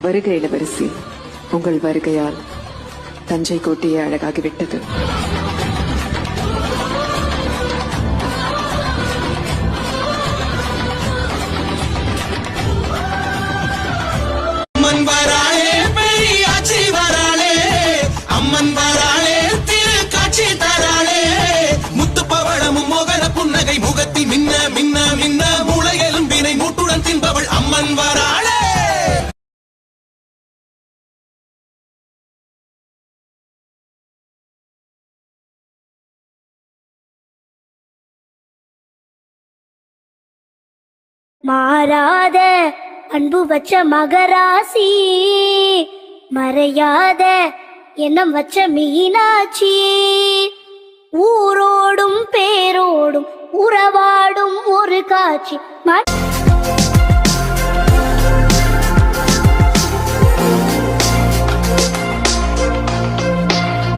வருகை இளவரசி, உங்கள் வருகையால் தஞ்சை கோட்டையே அழகாகிவிட்டது. அம்மன் வராளே, பெரியாச்சி வராளே, அம்மன் வராளே, திரு காட்சி தராளே, முத்து பவளமும் மோகன புன்னகை முகத்தி மின்ன மின்ன மின்ன மூளையலும் வினை மூட்டுடன் தின்பவள் அம்மன் வராளே. மாறாத அன்பு வச்ச மகராசி, மறையாத எண்ணம் வச்ச மீனாட்சி, ஊரோடும் பேரோடும் உறவாடும் ஒரு காட்சி.